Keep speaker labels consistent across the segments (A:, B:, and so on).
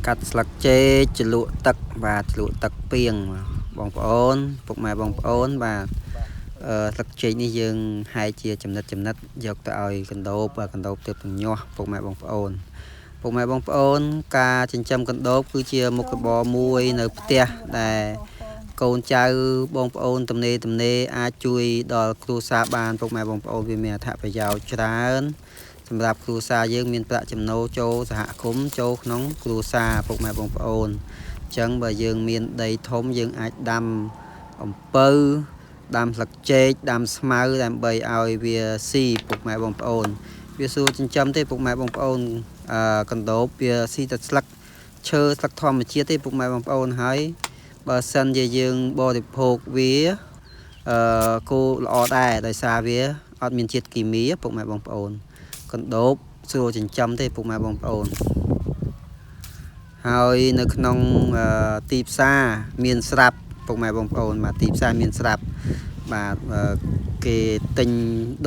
A: កាត់ស្លឹកចេកជ្រលក់ទឹកបាទជ្រលក់ទឹកពីងបងប្អូនពុកម៉ែបងប្អូនបាទស្លឹកចេកនេះយើងហែកជាចំណិតយកទៅឲ្យកណ្ដូបកណ្ដូបទៅញាស់ពុកម៉ែបងប្អូនការចិញ្ចឹមកណ្ដូបគឺជាមុខរបរមួយនៅផ្ទះដែលកូនចៅបងប្អូនទំនេរអាចជួយដល់គ្រួសារបានពុកម៉ែបងប្អូនវាមានអត្ថប្រយោជន៍ច្រើនសម្រាប់គ្រួសារយើងមានប្រាក់ចំណូលចូលសហគមន៍ចូលក្នុងគ្រួសារពុកម៉ែបងប្អូនអញ្ចឹងបើយើងមានដីធំយើងអាចដាំអំពៅដាំស្លឹកចេកដាំស្មៅដើម្បីឲ្យវាស៊ីពុកម៉ែបងប្អូនវាស្រួលចិញ្ចឹមទេពុកម៉ែបងប្អូនកណ្ដូបវាស៊ីតែស្លឹកឈើស្លឹកធម្មជាតិទេពុកម៉ែបងប្អូនហើយបើសិនជាយើងបរិភោគវាគោល្អដែរដោយសារវាអត់មានជាតិគីមីពុកម៉ែបងប្អូនកណ្ដូបស្រួលចិញ្ចឹមទេពុកម៉ែបងប្អូនហើយនៅក្នុងទីផ្សារមានស្រាប់ពុកម៉ែបងប្អូនបាទទីផ្សារមានស្រាប់បាទគេទិញ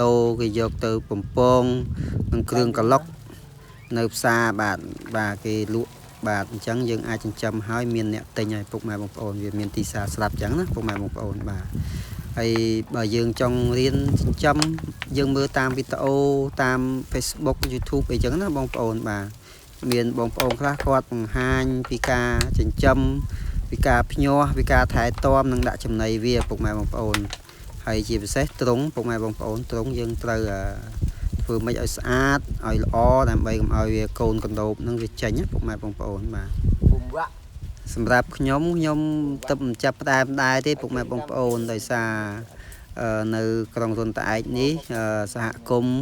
A: ដូរគេយកទៅបំពងនឹងគ្រឿងក្លុកនៅផ្សារបាទគេលក់បាទអញ្ចឹងយើងអាចចិញ្ចឹមហើយមានអ្នកទិញឲ្យពុកម៉ែបងប្អូនវាមានទីផ្សារស្រាប់អញ្ចឹងណាពុកម៉ែបងប្អូនបាទហើយបើយើងចង់រៀនចិញ្ចឹមយើងមើលតាមវីដេអូតាម Facebook YouTube អីចឹងណាបងប្អូនបាទមានបងប្អូនខ្លះគាត់បង្ហាញពីការចិញ្ចឹមពីការភ្ញាស់ពីការថែទាំនិងដាក់ចំណីវាពុកម៉ែបងប្អូនហើយជាពិសេសទ្រុងពុកម៉ែបងប្អូនទ្រុងយើងត្រូវធ្វើម៉េចឲ្យស្អាតឲ្យល្អដើម្បីកុំឲ្យវាកូនកណ្ដូបនឹងវាចេញពុកម៉ែបងប្អូនបាទសម្រាប់ខ្ញុំទៅមិនចាប់ផ្ដើមដែរទេពុកម៉ែបងប្អូនដោយសារនៅក្រុងរុនតាឯកនេះសហគមន៍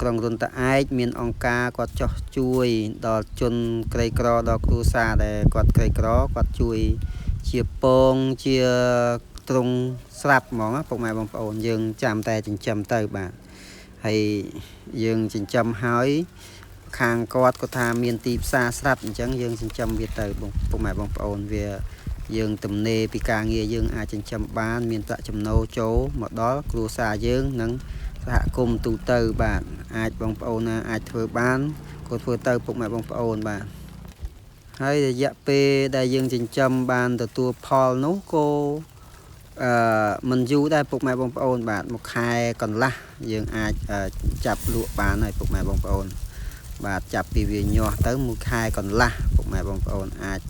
A: ក្រុងរុនតាឯកមានអង្គការគាត់ចោះជួយដល់ជនក្រីក្រដល់គ្រួសារដែលគាត់ក្រីក្រគាត់ជួយជាពងជាទ្រុងស្រាប់ហ្មងពុកម៉ែបងប្អូនយើងចាំតែចិញ្ចឹមទៅបាទហើយយើងចិញ្ចឹមហើយខាងគាត់ក៏ថាមានទីផ្សារស្រាប់អញ្ចឹងយើងចិញ្ចឹមវាទៅពុកម៉ែបងប្អូនវាយើងទំនេរពីការងារយើងអាចចិញ្ចឹមបានមានប្រាក់ចំណូលចូលមកដល់គ្រួសារយើងនិងសហគមន៍ទូទៅបាទអាចបងប្អូនណាអាចធ្វើបានក៏ធ្វើទៅពុកម៉ែបងប្អូនបាទហើយរយៈពេលដែលយើងចិញ្ចឹមបានទទួលផលនោះក៏មិនយូរដែរពុកម៉ែបងប្អូនបាទមួយខែកន្លះយើងអាចចាប់លក់បានហើយពុកម៉ែបងប្អូនបាទចាប់ពីវាញាស់ទៅមួយខែកន្លះពុកម៉ែបងប្អូនអាច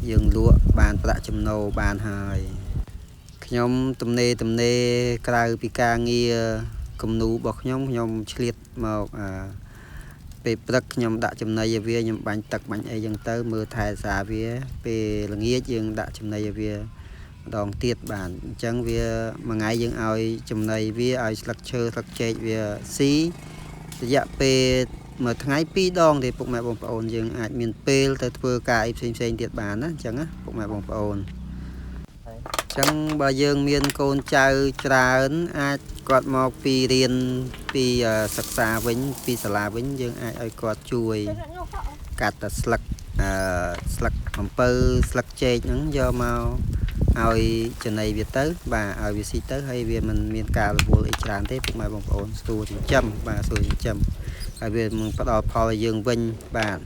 A: យើងលក់បានប្រាក់ចំណូលបានហើយខ្ញុំទំនេរក្រៅពីការងារគំនូរបស់ខ្ញុំឆ្លៀតមកពេលព្រឹកខ្ញុំដាក់ចំណីឲ្យវាខ្ញុំបាញ់ទឹកបាញ់អីចឹងទៅមើលថែសារវាពេលល្ងាចយើងដាក់ចំណីឲ្យវាម្ដងទៀតបាទអញ្ចឹងវាមួយថ្ងៃយើងឲ្យចំណីវាឲ្យស្លឹកឈើស្លឹកចេកវាស៊ីរយៈពេលមួយថ្ងៃ2ដងទេពុកម៉ែបងប្អូនយើងអាចមានពេលទៅធ្វើការអីផ្សេងទៀតបានណាអញ្ចឹងណាពុកម៉ែបងប្អូនអញ្ចឹងបើយើងមានកូនចៅច្រើនអាចគាត់មកពីរៀនពីសិក្សាវិញពីសាលាវិញយើងអាចឲ្យគាត់ជួយកាត់តែស្លឹកអំពៅស្លឹកចេកហ្នឹងយកមកឲ្យចំណីវាទៅបាទឲ្យវាស៊ីទៅហើយវាមិនមានការរវល់អីច្រើនទេពុកម៉ែបងប្អូនស្រួលចិញ្ចឹមបាទស្រួលចិញ្ចឹមហើយវានឹងផ្ដល់ផលឲ្យយើងវិញបាទ